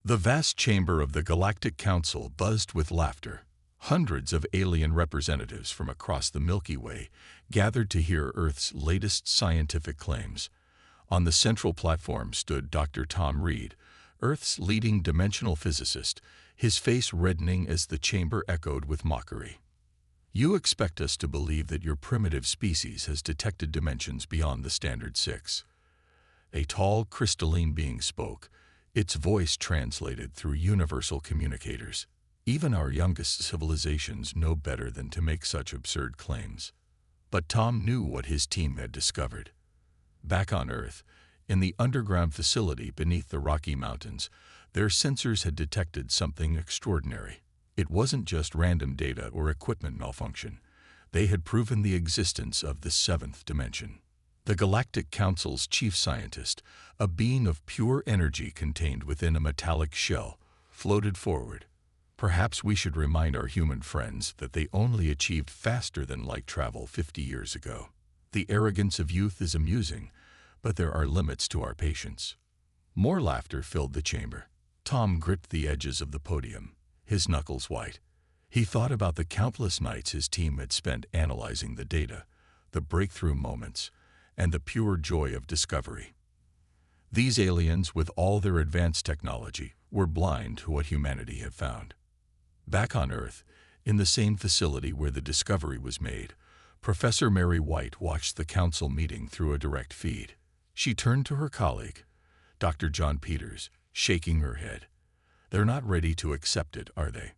The vast chamber of the Galactic Council buzzed with laughter. Hundreds of alien representatives from across the Milky Way gathered to hear Earth's latest scientific claims. On the central platform stood Dr. Tom Reed, Earth's leading dimensional physicist, his face reddening as the chamber echoed with mockery. "You expect us to believe that your primitive species has detected dimensions beyond the standard 6. A tall, crystalline being spoke, its voice translated through universal communicators. "Even our youngest civilizations know better than to make such absurd claims." But Tom knew what his team had discovered. Back on Earth, in the underground facility beneath the Rocky Mountains, their sensors had detected something extraordinary. It wasn't just random data or equipment malfunction. They had proven the existence of the 7th dimension. The Galactic Council's chief scientist, a being of pure energy contained within a metallic shell, floated forward. "Perhaps we should remind our human friends that they only achieved faster-than-light travel 50 years ago. The arrogance of youth is amusing, but there are limits to our patience." More laughter filled the chamber. Tom gripped the edges of the podium, his knuckles white. He thought about the countless nights his team had spent analyzing the data, the breakthrough moments, and the pure joy of discovery. These aliens, with all their advanced technology, were blind to what humanity had found. Back on Earth, in the same facility where the discovery was made, Professor Mary White watched the council meeting through a direct feed. She turned to her colleague, Dr. John Peters, shaking her head. "They're not ready to accept it, are they?"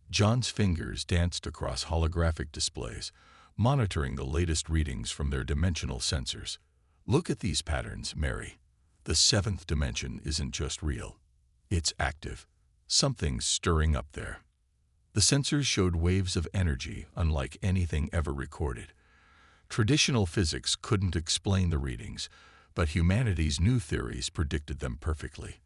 John's fingers danced across holographic displays, monitoring the latest readings from their dimensional sensors. "Look at these patterns, Mary. The 7th dimension isn't just real. It's active. Something's stirring up there." The sensors showed waves of energy unlike anything ever recorded. Traditional physics couldn't explain the readings, but humanity's new theories predicted them perfectly.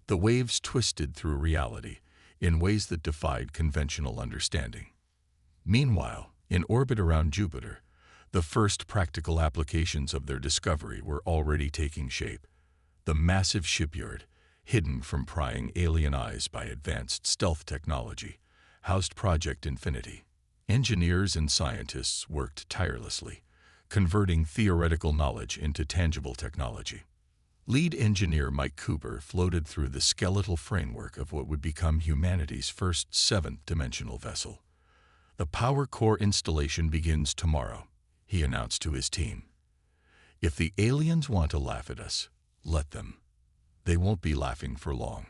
The waves twisted through reality in ways that defied conventional understanding. Meanwhile, in orbit around Jupiter, the first practical applications of their discovery were already taking shape. The massive shipyard, hidden from prying alien eyes by advanced stealth technology, housed Project Infinity. Engineers and scientists worked tirelessly, converting theoretical knowledge into tangible technology. Lead engineer Mike Cooper floated through the skeletal framework of what would become humanity's first 7th-dimensional vessel. "The power core installation begins tomorrow," he announced to his team. "If the aliens want to laugh at us, let them. They won't be laughing for long."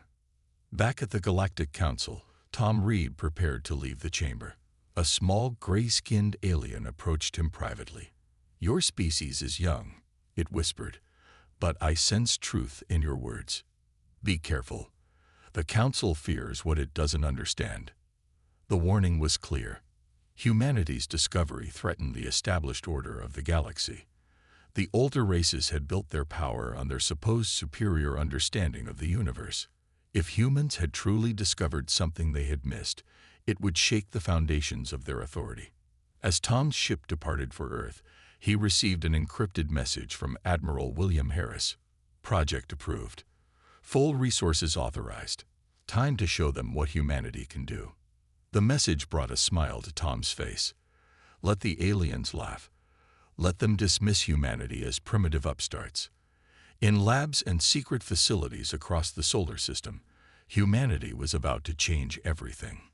Back at the Galactic Council, Tom Reed prepared to leave the chamber. A small, gray-skinned alien approached him privately. "Your species is young," it whispered, "but I sense truth in your words. Be careful. The Council fears what it doesn't understand." The warning was clear. Humanity's discovery threatened the established order of the galaxy. The older races had built their power on their supposed superior understanding of the universe. If humans had truly discovered something they had missed, it would shake the foundations of their authority. As Tom's ship departed for Earth, he received an encrypted message from Admiral William Harris. "Project approved. Full resources authorized. Time to show them what humanity can do." The message brought a smile to Tom's face. Let the aliens laugh. Let them dismiss humanity as primitive upstarts. In labs and secret facilities across the solar system, humanity was about to change everything.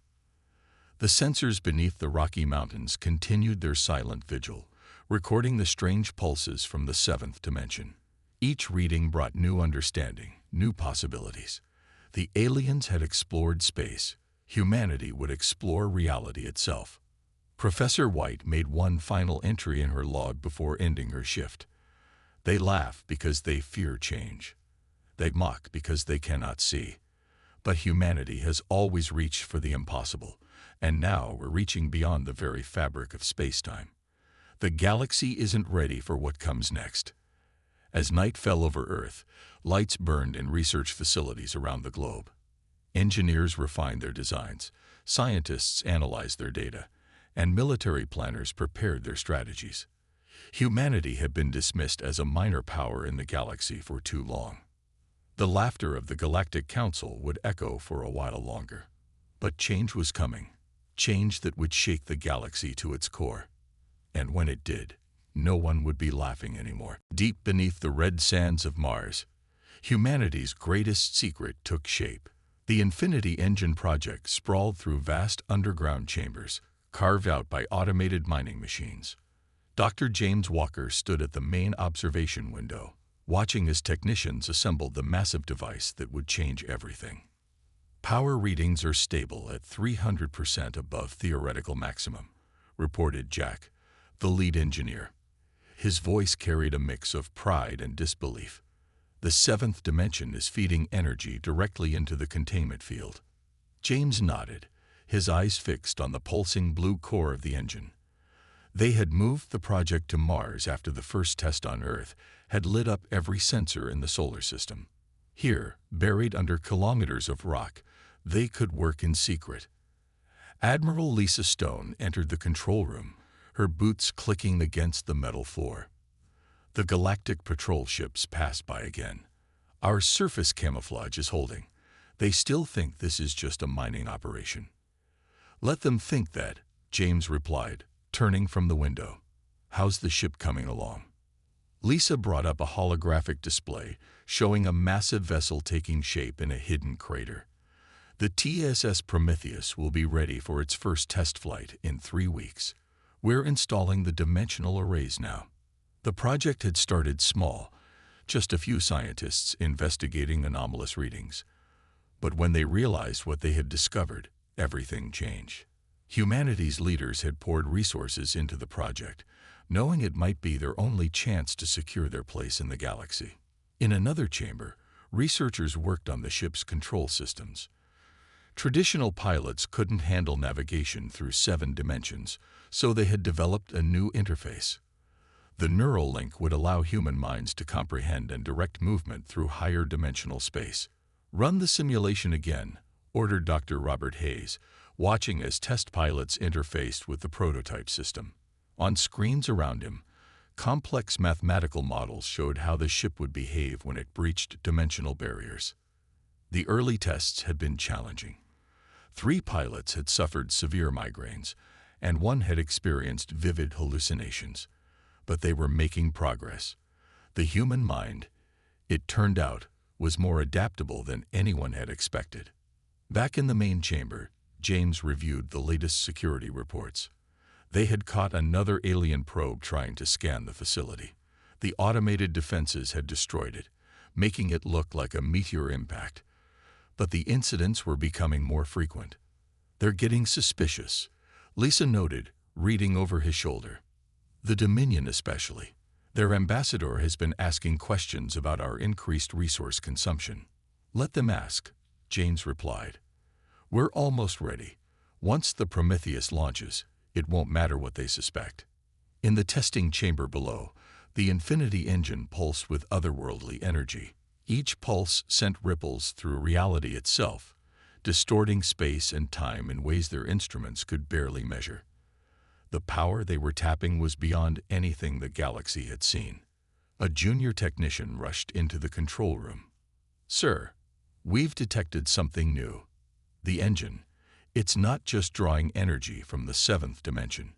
The sensors beneath the Rocky Mountains continued their silent vigil, recording the strange pulses from the 7th dimension. Each reading brought new understanding, new possibilities. The aliens had explored space. Humanity would explore reality itself. Professor White made one final entry in her log before ending her shift. "They laugh because they fear change. They mock because they cannot see. But humanity has always reached for the impossible, and now we're reaching beyond the very fabric of space-time. The galaxy isn't ready for what comes next." As night fell over Earth, lights burned in research facilities around the globe. Engineers refined their designs, scientists analyzed their data, and military planners prepared their strategies. Humanity had been dismissed as a minor power in the galaxy for too long. The laughter of the Galactic Council would echo for a while longer. But change was coming, change that would shake the galaxy to its core. And when it did, no one would be laughing anymore. Deep beneath the red sands of Mars, humanity's greatest secret took shape. The Infinity Engine project sprawled through vast underground chambers, carved out by automated mining machines. Dr. James Walker stood at the main observation window, watching as technicians assembled the massive device that would change everything. Power readings are stable at 300% above theoretical maximum, reported Jack, the lead engineer. His voice carried a mix of pride and disbelief. The seventh dimension is feeding energy directly into the containment field. James nodded, his eyes fixed on the pulsing blue core of the engine. They had moved the project to Mars after the first test on Earth had lit up every sensor in the solar system. Here, buried under kilometers of rock, they could work in secret. Admiral Lisa Stone entered the control room, her boots clicking against the metal floor. The Galactic patrol ships passed by again. Our surface camouflage is holding. They still think this is just a mining operation. Let them think that, James replied, turning from the window. How's the ship coming along? Lisa brought up a holographic display showing a massive vessel taking shape in a hidden crater. The TSS Prometheus will be ready for its first test flight in 3 weeks. We're installing the dimensional arrays now. The project had started small, just a few scientists investigating anomalous readings. But when they realized what they had discovered, everything changed. Humanity's leaders had poured resources into the project, knowing it might be their only chance to secure their place in the galaxy. In another chamber, researchers worked on the ship's control systems. Traditional pilots couldn't handle navigation through 7 dimensions, so they had developed a new interface. The neural link would allow human minds to comprehend and direct movement through higher dimensional space. Run the simulation again, ordered Dr. Robert Hayes, watching as test pilots interfaced with the prototype system. On screens around him, complex mathematical models showed how the ship would behave when it breached dimensional barriers. The early tests had been challenging. 3 pilots had suffered severe migraines, and 1 had experienced vivid hallucinations. But they were making progress. The human mind, it turned out, was more adaptable than anyone had expected. Back in the main chamber, James reviewed the latest security reports. They had caught another alien probe trying to scan the facility. The automated defenses had destroyed it, making it look like a meteor impact. But the incidents were becoming more frequent. They're getting suspicious, Lisa noted, reading over his shoulder. The Dominion especially. Their ambassador has been asking questions about our increased resource consumption. Let them ask, James replied. We're almost ready. Once the Prometheus launches, it won't matter what they suspect. In the testing chamber below, the Infinity Engine pulsed with otherworldly energy. Each pulse sent ripples through reality itself, distorting space and time in ways their instruments could barely measure. The power they were tapping was beyond anything the galaxy had seen. A junior technician rushed into the control room. Sir, we've detected something new. The engine, it's not just drawing energy from the 7th dimension.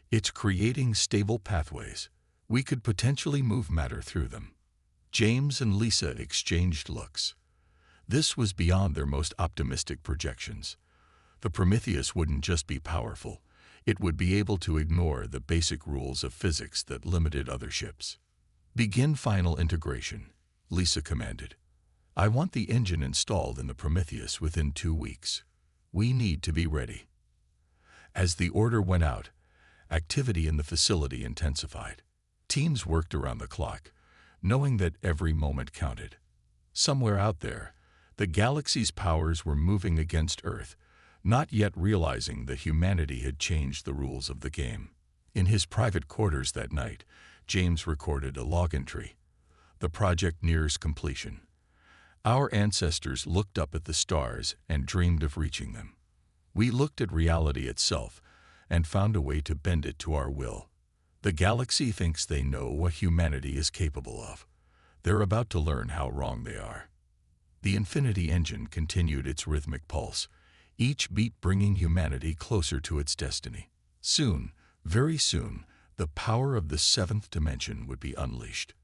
It's creating stable pathways. We could potentially move matter through them. James and Lisa exchanged looks. This was beyond their most optimistic projections. The Prometheus wouldn't just be powerful. It would be able to ignore the basic rules of physics that limited other ships. Begin final integration, Lisa commanded. I want the engine installed in the Prometheus within 2 weeks. We need to be ready. As the order went out, activity in the facility intensified. Teams worked around the clock, knowing that every moment counted. Somewhere out there, the galaxy's powers were moving against Earth, not yet realizing that humanity had changed the rules of the game. In his private quarters that night, James recorded a log entry. The project nears completion. Our ancestors looked up at the stars and dreamed of reaching them. We looked at reality itself and found a way to bend it to our will. The galaxy thinks they know what humanity is capable of. They're about to learn how wrong they are. The Infinity engine continued its rhythmic pulse, each beat bringing humanity closer to its destiny. Soon, very soon, the power of the seventh dimension would be unleashed,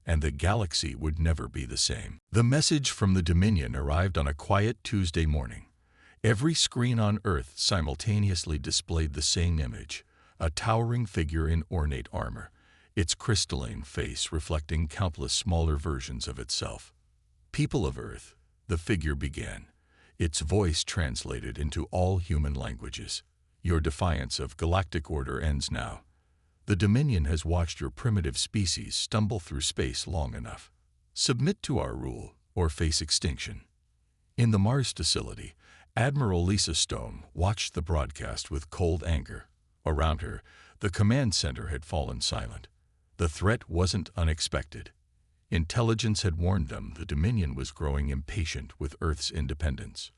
and the galaxy would never be the same. The message from the Dominion arrived on a quiet Tuesday morning. Every screen on Earth simultaneously displayed the same image, a towering figure in ornate armor, its crystalline face reflecting countless smaller versions of itself. "People of Earth," the figure began, its voice translated into all human languages. "Your defiance of galactic order ends now. The Dominion has watched your primitive species stumble through space long enough. Submit to our rule or face extinction." In the Mars facility, Admiral Lisa Stone watched the broadcast with cold anger. Around her, the command center had fallen silent. The threat wasn't unexpected. Intelligence had warned them the Dominion was growing impatient with Earth's independence.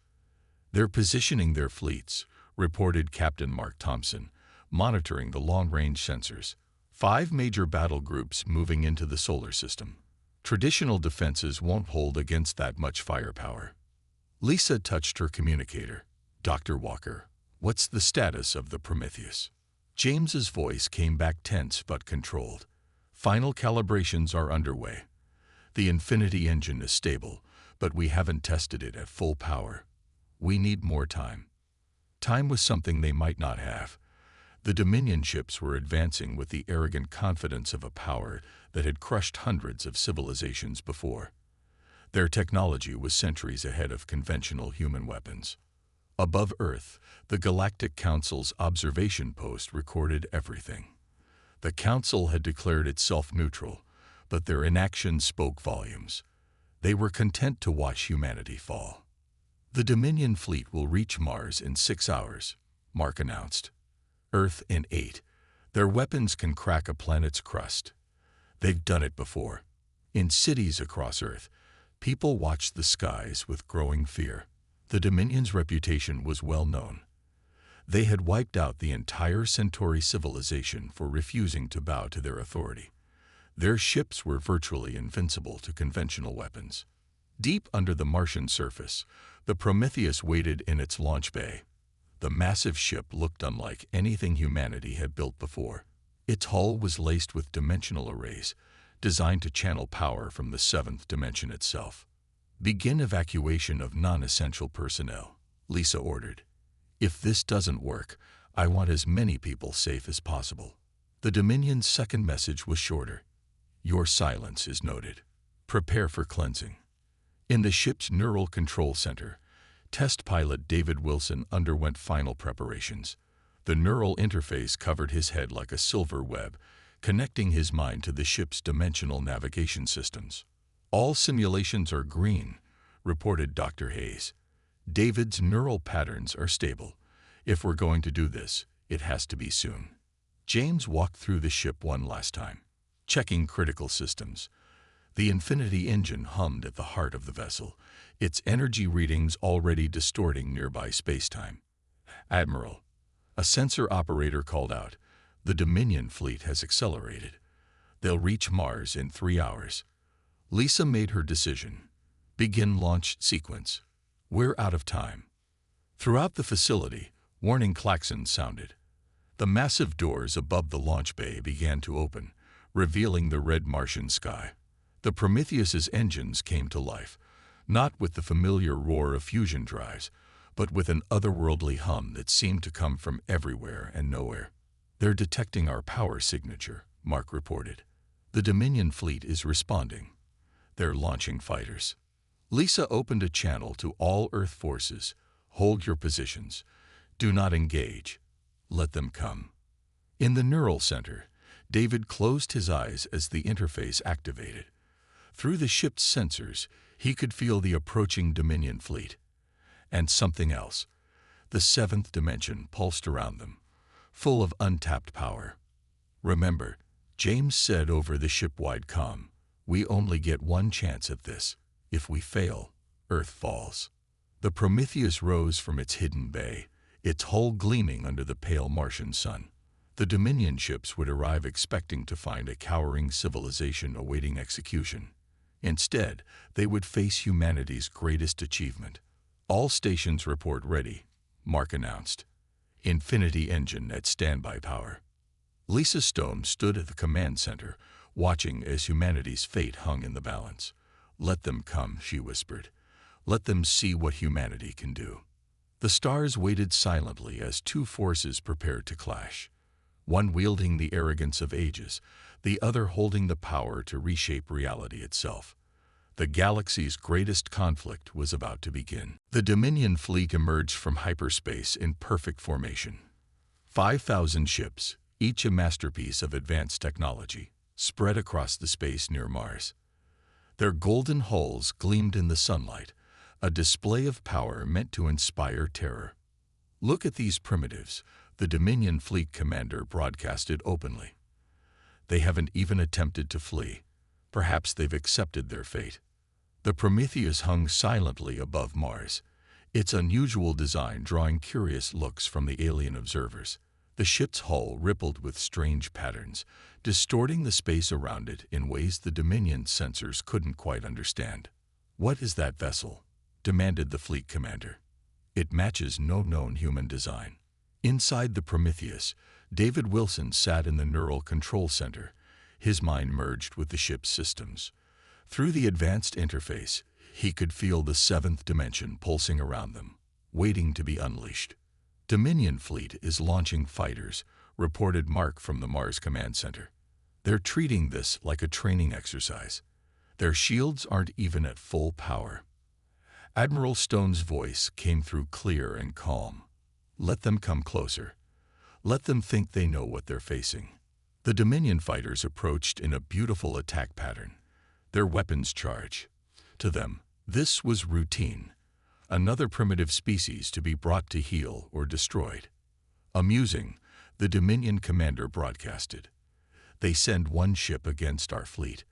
"They're positioning their fleets," reported Captain Mark Thompson, monitoring the long-range sensors. "5 major battle groups moving into the solar system. Traditional defenses won't hold against that much firepower." Lisa touched her communicator. "Dr. Walker, what's the status of the Prometheus?" James's voice came back tense but controlled. "Final calibrations are underway. The Infinity engine is stable, but we haven't tested it at full power. We need more time." Time was something they might not have. The Dominion ships were advancing with the arrogant confidence of a power that had crushed hundreds of civilizations before. Their technology was centuries ahead of conventional human weapons. Above Earth, the Galactic Council's observation post recorded everything. The Council had declared itself neutral, but their inaction spoke volumes. They were content to watch humanity fall. "The Dominion fleet will reach Mars in 6 hours, Mark announced. "Earth in 8. Their weapons can crack a planet's crust. They've done it before." In cities across Earth, people watched the skies with growing fear. The Dominion's reputation was well known. They had wiped out the entire Centauri civilization for refusing to bow to their authority. Their ships were virtually invincible to conventional weapons. Deep under the Martian surface, the Prometheus waited in its launch bay. The massive ship looked unlike anything humanity had built before. Its hull was laced with dimensional arrays, designed to channel power from the seventh dimension itself. "Begin evacuation of non-essential personnel," Lisa ordered. "If this doesn't work, I want as many people safe as possible." The Dominion's second message was shorter. "Your silence is noted. Prepare for cleansing." In the ship's neural control center, test pilot David Wilson underwent final preparations. The neural interface covered his head like a silver web, connecting his mind to the ship's dimensional navigation systems. "All simulations are green," reported Dr. Hayes. "David's neural patterns are stable. If we're going to do this, it has to be soon." James walked through the ship one last time, checking critical systems. The Infinity engine hummed at the heart of the vessel, its energy readings already distorting nearby spacetime. "Admiral," a sensor operator called out, "the Dominion fleet has accelerated. They'll reach Mars in 3 hours." Lisa made her decision. "Begin launch sequence. We're out of time." Throughout the facility, warning klaxons sounded. The massive doors above the launch bay began to open, revealing the red Martian sky. The Prometheus's engines came to life, not with the familiar roar of fusion drives, but with an otherworldly hum that seemed to come from everywhere and nowhere. "They're detecting our power signature," Mark reported. "The Dominion fleet is responding. They're launching fighters." Lisa opened a channel to all Earth forces. "Hold your positions. Do not engage. Let them come." In the neural center, David closed his eyes as the interface activated. Through the ship's sensors, he could feel the approaching Dominion fleet. And something else. The seventh dimension pulsed around them, full of untapped power. "Remember," James said over the ship-wide comm, "we only get one chance at this. If we fail, Earth falls." The Prometheus rose from its hidden bay, its hull gleaming under the pale Martian sun. The Dominion ships would arrive expecting to find a cowering civilization awaiting execution. Instead, they would face humanity's greatest achievement. "All stations report ready," Mark announced. "Infinity engine at standby power." Lisa Stone stood at the command center, watching as humanity's fate hung in the balance. "Let them come," she whispered. "Let them see what humanity can do." The stars waited silently as two forces prepared to clash, one wielding the arrogance of ages, the other holding the power to reshape reality itself. The galaxy's greatest conflict was about to begin. The Dominion fleet emerged from hyperspace in perfect formation. 5,000 ships, each a masterpiece of advanced technology, spread across the space near Mars. Their golden hulls gleamed in the sunlight, a display of power meant to inspire terror. "Look at these primitives," the Dominion fleet commander broadcasted openly. "They haven't even attempted to flee. Perhaps they've accepted their fate." The Prometheus hung silently above Mars, its unusual design drawing curious looks from the alien observers. The ship's hull rippled with strange patterns, distorting the space around it in ways the Dominion sensors couldn't quite understand. "What is that vessel?" demanded the fleet commander. "It matches no known human design." Inside the Prometheus, David Wilson sat in the Neural Control Center, his mind merged with the ship's systems. Through the advanced interface, he could feel the seventh dimension pulsing around them, waiting to be unleashed. "Dominion fleet is launching fighters," reported Mark from the Mars Command Center. "They're treating this like a training exercise. Their shields aren't even at full power." Admiral Stone's voice came through clear and calm. "Let them come closer. Let them think they know what they're facing." The Dominion fighters approached in a beautiful attack pattern, their weapons charged. To them, this was routine, another primitive species to be brought to heel or destroyed. "Amusing," the Dominion commander broadcasted. "They send one ship against our fleet.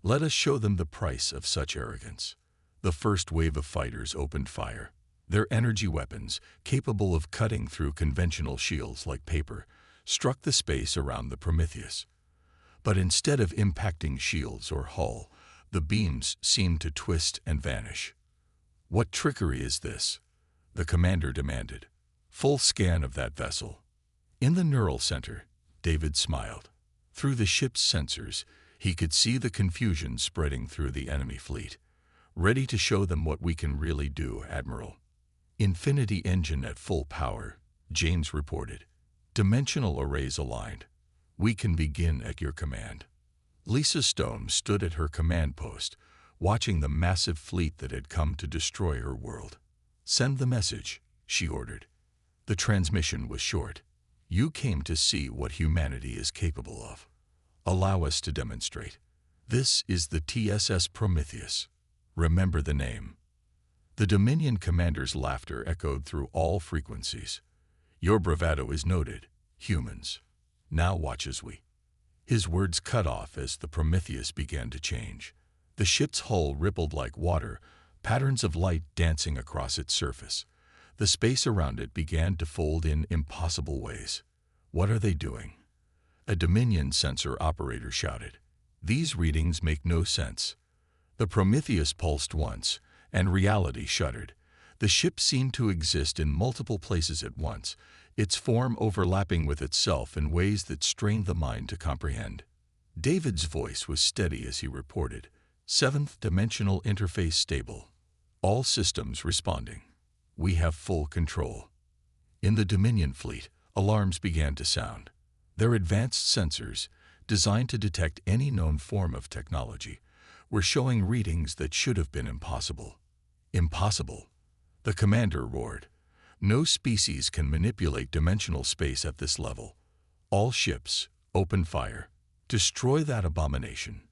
Let us show them the price of such arrogance." The first wave of fighters opened fire. Their energy weapons, capable of cutting through conventional shields like paper, struck the space around the Prometheus. But instead of impacting shields or hull, the beams seemed to twist and vanish. "What trickery is this?" the commander demanded. "Full scan of that vessel." In the Neural Center, David smiled. Through the ship's sensors, he could see the confusion spreading through the enemy fleet. "Ready to show them what we can really do, Admiral." "Infinity engine at full power," James reported. "Dimensional arrays aligned. We can begin at your command." Lisa Stone stood at her command post, watching the massive fleet that had come to destroy her world. "Send the message," she ordered. The transmission was short. "You came to see what humanity is capable of. Allow us to demonstrate. This is the TSS Prometheus. Remember the name." The Dominion commander's laughter echoed through all frequencies. "Your bravado is noted, humans. Now watch as we—" His words cut off as the Prometheus began to change. The ship's hull rippled like water, patterns of light dancing across its surface. The space around it began to fold in impossible ways. "What are they doing?" a Dominion sensor operator shouted. "These readings make no sense." The Prometheus pulsed once, and reality shuddered. The ship seemed to exist in multiple places at once, its form overlapping with itself in ways that strained the mind to comprehend. David's voice was steady as he reported, "Seventh dimensional interface stable. All systems responding. We have full control." In the Dominion fleet, alarms began to sound. Their advanced sensors, designed to detect any known form of technology, were showing readings that should have been impossible. "Impossible," the commander roared. "No species can manipulate dimensional space at this level. All ships, open fire. Destroy that abomination."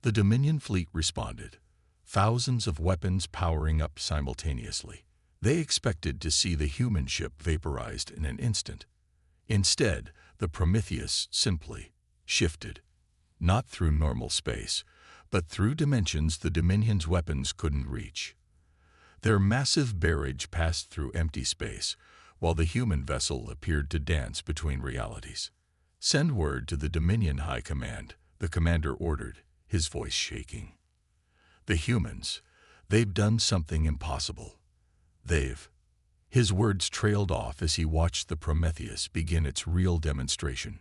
The Dominion fleet responded, thousands of weapons powering up simultaneously. They expected to see the human ship vaporized in an instant. Instead, the Prometheus simply shifted, not through normal space, but through dimensions the Dominion's weapons couldn't reach. Their massive barrage passed through empty space, while the human vessel appeared to dance between realities. "Send word to the Dominion High Command," the commander ordered, his voice shaking. The humans, they've done something impossible. They've. His words trailed off as he watched the Prometheus begin its real demonstration.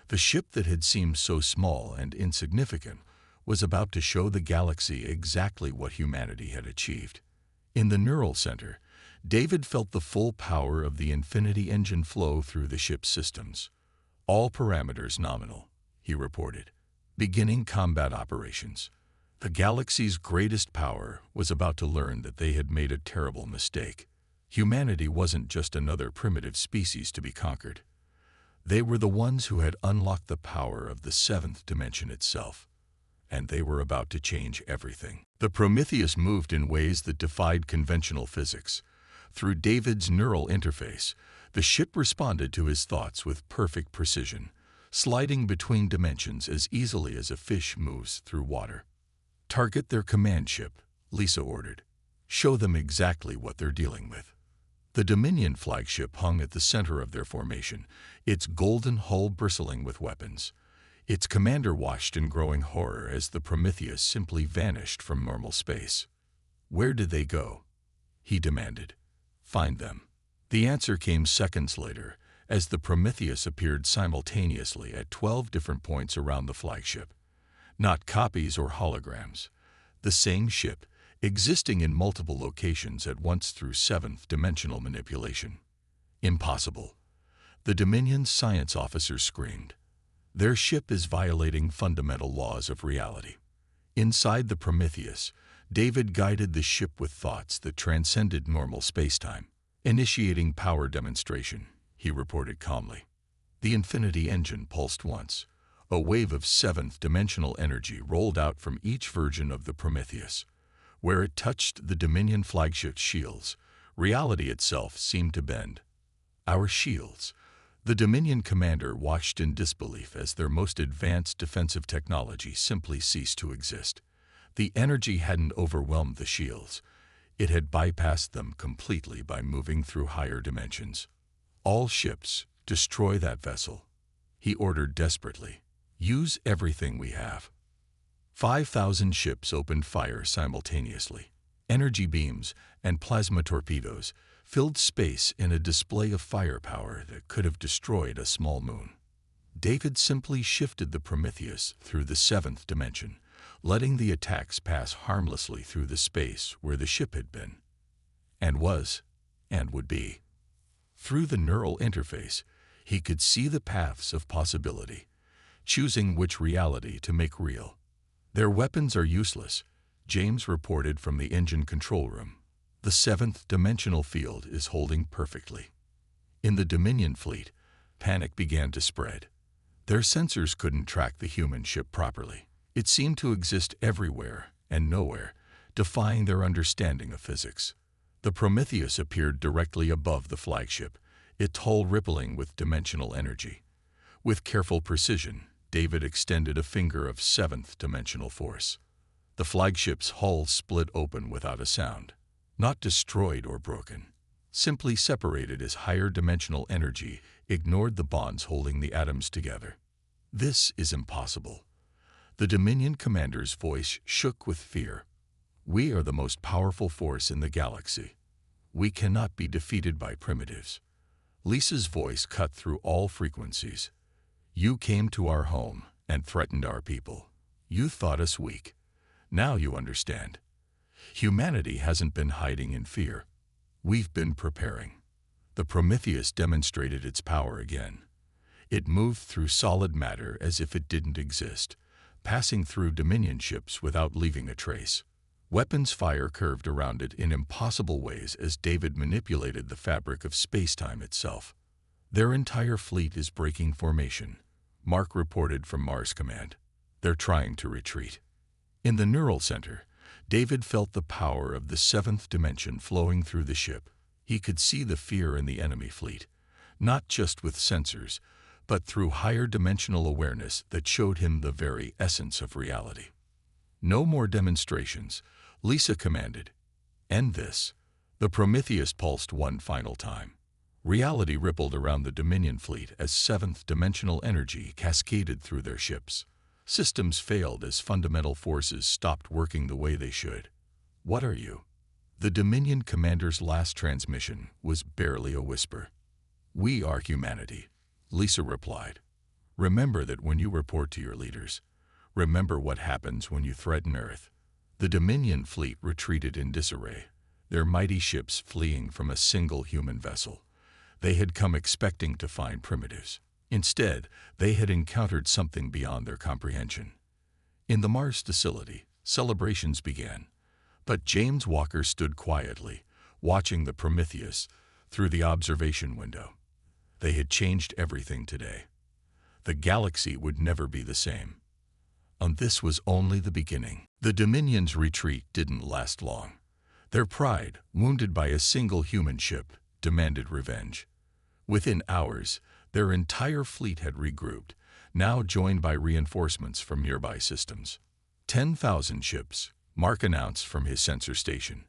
The ship that had seemed so small and insignificant was about to show the galaxy exactly what humanity had achieved. In the neural center, David felt the full power of the Infinity engine flow through the ship's systems. All parameters nominal, he reported. Beginning combat operations. The galaxy's greatest power was about to learn that they had made a terrible mistake. Humanity wasn't just another primitive species to be conquered. They were the ones who had unlocked the power of the seventh dimension itself, and they were about to change everything. The Prometheus moved in ways that defied conventional physics. Through David's neural interface, the ship responded to his thoughts with perfect precision, sliding between dimensions as easily as a fish moves through water. "Target their command ship," Lisa ordered. "Show them exactly what they're dealing with." The Dominion flagship hung at the center of their formation, its golden hull bristling with weapons. Its commander watched in growing horror as the Prometheus simply vanished from normal space. "Where did they go?" he demanded. "Find them." The answer came seconds later, as the Prometheus appeared simultaneously at 12 different points around the flagship. Not copies or holograms. The same ship, existing in multiple locations at once through seventh-dimensional manipulation. "Impossible." The Dominion's science officers screamed. "Their ship is violating fundamental laws of reality." Inside the Prometheus, David guided the ship with thoughts that transcended normal spacetime. "Initiating power demonstration," he reported calmly. The Infinity engine pulsed once. A wave of seventh-dimensional energy rolled out from each version of the Prometheus. Where it touched the Dominion flagship's shields, reality itself seemed to bend. "Our shields." The Dominion commander watched in disbelief as their most advanced defensive technology simply ceased to exist. The energy hadn't overwhelmed the shields. It had bypassed them completely by moving through higher dimensions. "All ships, destroy that vessel," he ordered desperately. "Use everything we have." 5,000 ships opened fire simultaneously. Energy beams and plasma torpedoes filled space in a display of firepower that could have destroyed a small moon. David simply shifted the Prometheus through the seventh dimension, letting the attacks pass harmlessly through the space where the ship had been, and was, and would be. Through the neural interface, he could see the paths of possibility, choosing which reality to make real. "Their weapons are useless," James reported from the engine control room. "The seventh-dimensional field is holding perfectly." In the Dominion fleet, panic began to spread. Their sensors couldn't track the human ship properly. It seemed to exist everywhere and nowhere, defying their understanding of physics. The Prometheus appeared directly above the flagship, its hull rippling with dimensional energy. With careful precision, David extended a finger of seventh-dimensional force. The flagship's hull split open without a sound. Not destroyed or broken, simply separated as higher dimensional energy ignored the bonds holding the atoms together. "This is impossible." The Dominion commander's voice shook with fear. "We are the most powerful force in the galaxy. We cannot be defeated by primitives." Lisa's voice cut through all frequencies. "You came to our home and threatened our people. You thought us weak. Now you understand. Humanity hasn't been hiding in fear. We've been preparing." The Prometheus demonstrated its power again. It moved through solid matter as if it didn't exist, passing through Dominion ships without leaving a trace. Weapons fire curved around it in impossible ways as David manipulated the fabric of spacetime itself. "Their entire fleet is breaking formation," Mark reported from Mars Command. "They're trying to retreat." In the neural center, David felt the power of the seventh dimension flowing through the ship. He could see the fear in the enemy fleet, not just with sensors, but through higher dimensional awareness that showed him the very essence of reality. "No more demonstrations," Lisa commanded. "End this." The Prometheus pulsed one final time. Reality rippled around the Dominion fleet as seventh-dimensional energy cascaded through their ships. Systems failed as fundamental forces stopped working the way they should. What are you? The Dominion commander's last transmission was barely a whisper. We are humanity, Lisa replied. Remember that when you report to your leaders. Remember what happens when you threaten Earth. The Dominion fleet retreated in disarray, their mighty ships fleeing from a single human vessel. They had come expecting to find primitives. Instead, they had encountered something beyond their comprehension. In the Mars facility, celebrations began. But James Walker stood quietly, watching the Prometheus through the observation window. They had changed everything today. The galaxy would never be the same. And this was only the beginning. The Dominion's retreat didn't last long. Their pride, wounded by a single human ship, demanded revenge. Within hours, their entire fleet had regrouped, now joined by reinforcements from nearby systems. 10,000 ships, Mark announced from his sensor station.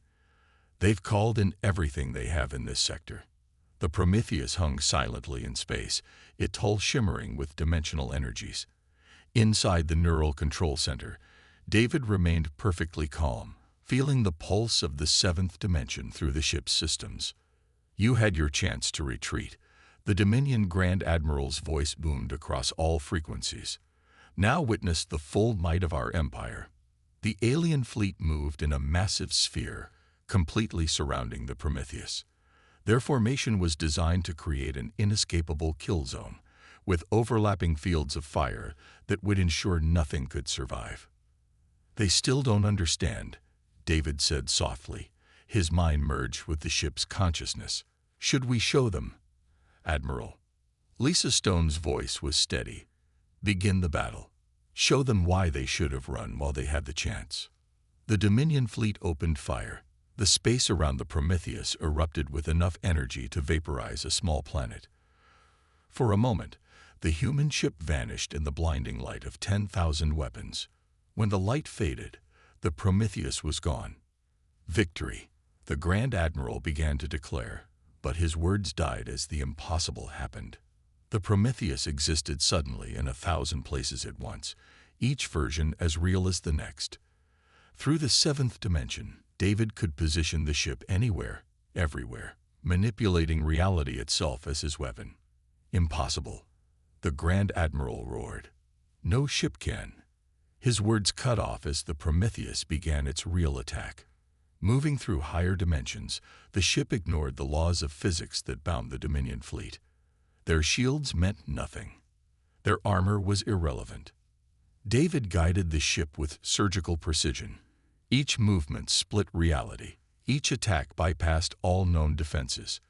They've called in everything they have in this sector. The Prometheus hung silently in space, its hull shimmering with dimensional energies. Inside the neural control center, David remained perfectly calm, feeling the pulse of the seventh dimension through the ship's systems. You had your chance to retreat. The Dominion Grand Admiral's voice boomed across all frequencies. Now witness the full might of our empire. The alien fleet moved in a massive sphere, completely surrounding the Prometheus. Their formation was designed to create an inescapable kill zone, with overlapping fields of fire that would ensure nothing could survive. They still don't understand, David said softly, his mind merged with the ship's consciousness. Should we show them? Admiral. Lisa Stone's voice was steady. Begin the battle. Show them why they should have run while they had the chance. The Dominion fleet opened fire. The space around the Prometheus erupted with enough energy to vaporize a small planet. For a moment, the human ship vanished in the blinding light of 10,000 weapons. When the light faded, the Prometheus was gone. Victory, the Grand Admiral began to declare, but his words died as the impossible happened. The Prometheus existed suddenly in 1,000 places at once, each version as real as the next. Through the seventh dimension, David could position the ship anywhere, everywhere, manipulating reality itself as his weapon. Impossible. The Grand Admiral roared. No ship can. His words cut off as the Prometheus began its real attack. Moving through higher dimensions, the ship ignored the laws of physics that bound the Dominion fleet. Their shields meant nothing. Their armor was irrelevant. David guided the ship with surgical precision. Each movement split reality. Each attack bypassed all known defenses.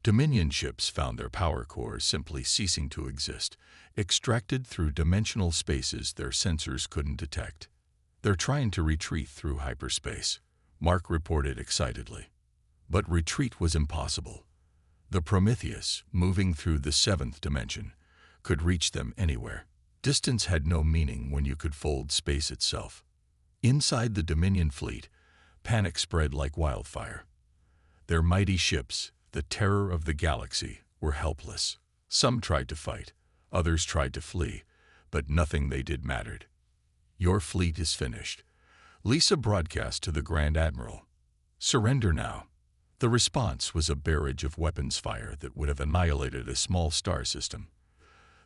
Dominion ships found their power cores simply ceasing to exist, extracted through dimensional spaces their sensors couldn't detect. They're trying to retreat through hyperspace, Mark reported excitedly. But retreat was impossible. The Prometheus, moving through the seventh dimension, could reach them anywhere. Distance had no meaning when you could fold space itself. Inside the Dominion fleet, panic spread like wildfire. Their mighty ships, the terror of the galaxy, were helpless. Some tried to fight, others tried to flee, but nothing they did mattered. Your fleet is finished. Lisa broadcast to the Grand Admiral. Surrender now. The response was a barrage of weapons fire that would have annihilated a small star system.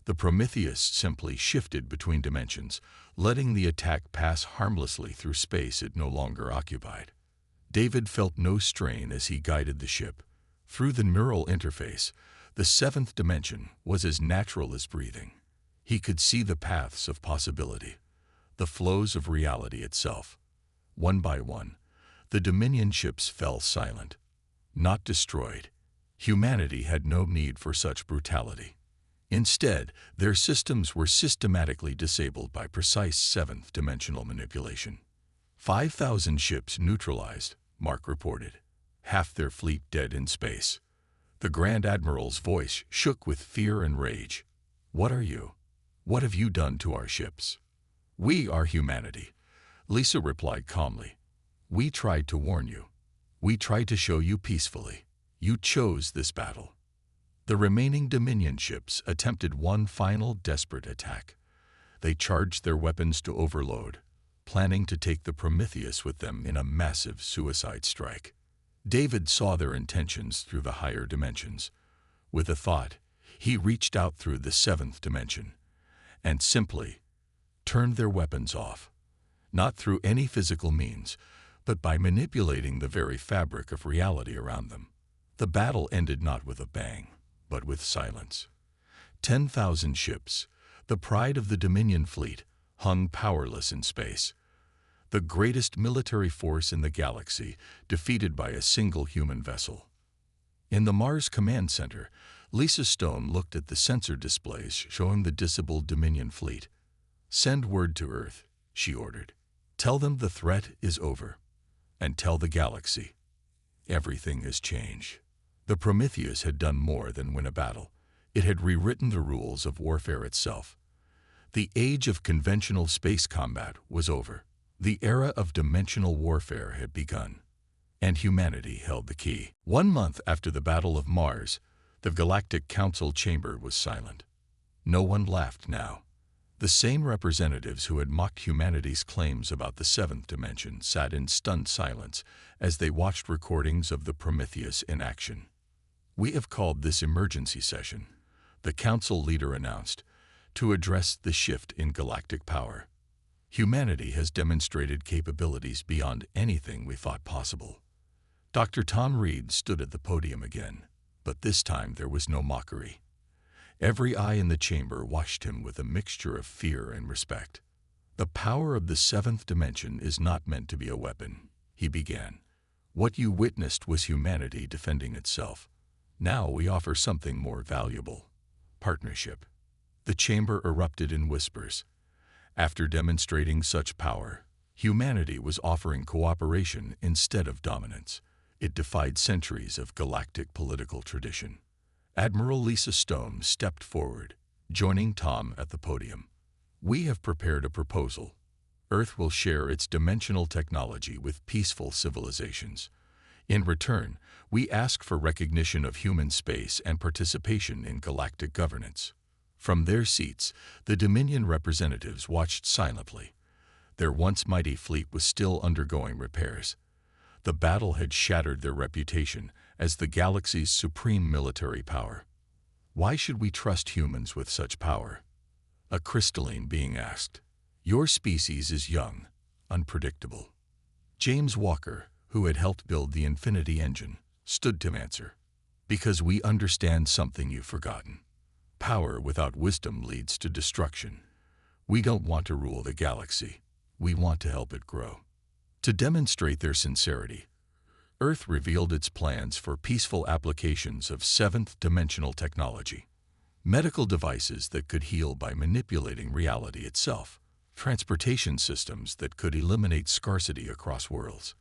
The Prometheus simply shifted between dimensions, letting the attack pass harmlessly through space it no longer occupied. David felt no strain as he guided the ship. Through the neural interface, the seventh dimension was as natural as breathing. He could see the paths of possibility, the flows of reality itself. One by one, the Dominion ships fell silent. Not destroyed. Humanity had no need for such brutality. Instead, their systems were systematically disabled by precise seventh-dimensional manipulation. 5,000 ships neutralized, Mark reported. Half their fleet dead in space. The Grand Admiral's voice shook with fear and rage. What are you? What have you done to our ships? We are humanity, Lisa replied calmly. We tried to warn you. We tried to show you peacefully. You chose this battle. The remaining Dominion ships attempted one final desperate attack. They charged their weapons to overload, planning to take the Prometheus with them in a massive suicide strike. David saw their intentions through the higher dimensions. With a thought, he reached out through the seventh dimension and simply turned their weapons off, not through any physical means, but by manipulating the very fabric of reality around them. The battle ended not with a bang, but with silence. 10,000 ships, the pride of the Dominion fleet, hung powerless in space. The greatest military force in the galaxy, defeated by a single human vessel. In the Mars Command Center, Lisa Stone looked at the sensor displays showing the disabled Dominion fleet. "Send word to Earth," she ordered. "Tell them the threat is over. And tell the galaxy, everything has changed." The Prometheus had done more than win a battle. It had rewritten the rules of warfare itself. The age of conventional space combat was over. The era of dimensional warfare had begun, and humanity held the key. 1 month after the Battle of Mars, the Galactic Council chamber was silent. No one laughed now. The same representatives who had mocked humanity's claims about the seventh dimension sat in stunned silence as they watched recordings of the Prometheus in action. "We have called this emergency session," the council leader announced, "to address the shift in galactic power. Humanity has demonstrated capabilities beyond anything we thought possible." Dr. Tom Reed stood at the podium again, but this time there was no mockery. Every eye in the chamber watched him with a mixture of fear and respect. "The power of the seventh dimension is not meant to be a weapon," he began. "What you witnessed was humanity defending itself. Now we offer something more valuable: partnership." The chamber erupted in whispers. After demonstrating such power, humanity was offering cooperation instead of dominance. It defied centuries of galactic political tradition. Admiral Lisa Stone stepped forward, joining Tom at the podium. "We have prepared a proposal. Earth will share its dimensional technology with peaceful civilizations. In return, we ask for recognition of human space and participation in galactic governance." From their seats, the Dominion representatives watched silently. Their once mighty fleet was still undergoing repairs. The battle had shattered their reputation as the galaxy's supreme military power. "Why should we trust humans with such power?" a crystalline being asked. "Your species is young, unpredictable." James Walker, who had helped build the Infinity Engine, stood to answer. "Because we understand something you've forgotten. Power without wisdom leads to destruction. We don't want to rule the galaxy. We want to help it grow." To demonstrate their sincerity, Earth revealed its plans for peaceful applications of seventh-dimensional technology. Medical devices that could heal by manipulating reality itself. Transportation systems that could eliminate scarcity across worlds.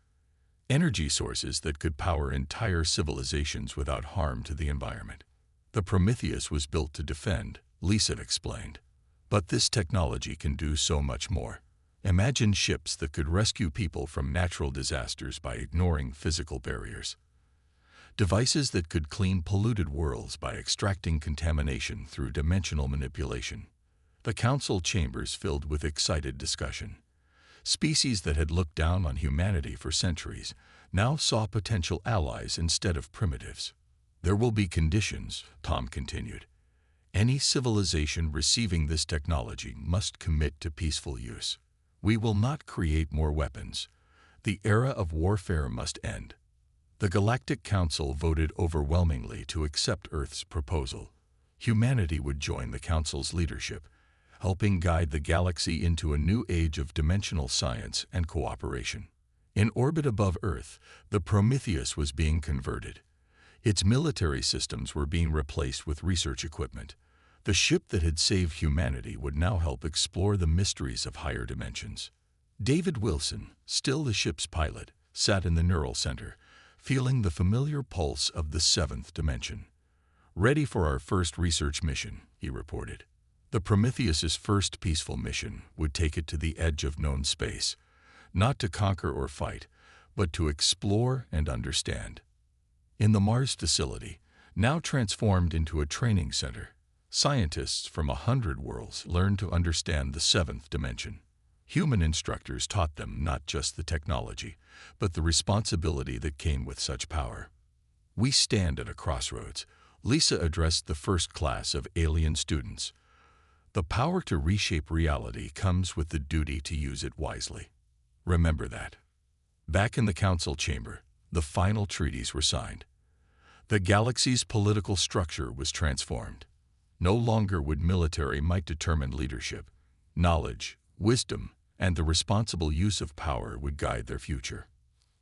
Energy sources that could power entire civilizations without harm to the environment. "The Prometheus was built to defend," Lisa explained. "But this technology can do so much more. Imagine ships that could rescue people from natural disasters by ignoring physical barriers. Devices that could clean polluted worlds by extracting contamination through dimensional manipulation." The council chambers filled with excited discussion. Species that had looked down on humanity for centuries now saw potential allies instead of primitives. "There will be conditions," Tom continued. "Any civilization receiving this technology must commit to peaceful use. We will not create more weapons. The era of warfare must end." The Galactic Council voted overwhelmingly to accept Earth's proposal. Humanity would join the Council's leadership, helping guide the galaxy into a new age of dimensional science and cooperation. In orbit above Earth, the Prometheus was being converted. Its military systems were being replaced with research equipment. The ship that had saved humanity would now help explore the mysteries of higher dimensions. David Wilson, still the ship's pilot, sat in the neural center, feeling the familiar pulse of the seventh dimension. "Ready for our first research mission," he reported. The Prometheus's first peaceful mission would take it to the edge of known space, not to conquer or fight, but to explore and understand. In the Mars facility, now transformed into a training center, Scientists from 100 worlds learned to understand the seventh dimension. Human instructors taught them not just the technology, but the responsibility that came with such power. We stand at a crossroads. Lisa addressed the first class of alien students. The power to reshape reality comes with the duty to use it wisely. Remember that. Back in the council chamber, the final treaties were signed. The galaxy's political structure was transformed. No longer would military might determine leadership. Knowledge, wisdom, and the responsible use of power would guide their future.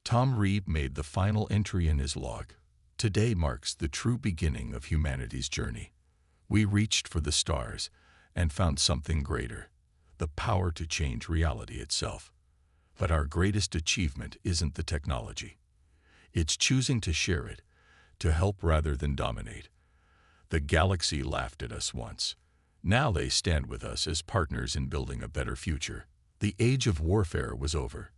Tom Reeb made the final entry in his log. Today marks the true beginning of humanity's journey. We reached for the stars and found something greater, the power to change reality itself. But our greatest achievement isn't the technology. It's choosing to share it, to help rather than dominate. The galaxy laughed at us once. Now they stand with us as partners in building a better future. The age of warfare was over.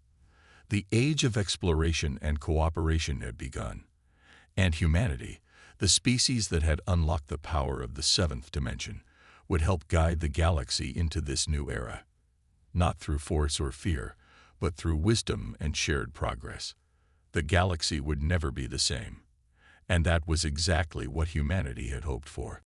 The age of exploration and cooperation had begun. And humanity, the species that had unlocked the power of the seventh dimension, would help guide the galaxy into this new era. Not through force or fear, but through wisdom and shared progress. The galaxy would never be the same. And that was exactly what humanity had hoped for.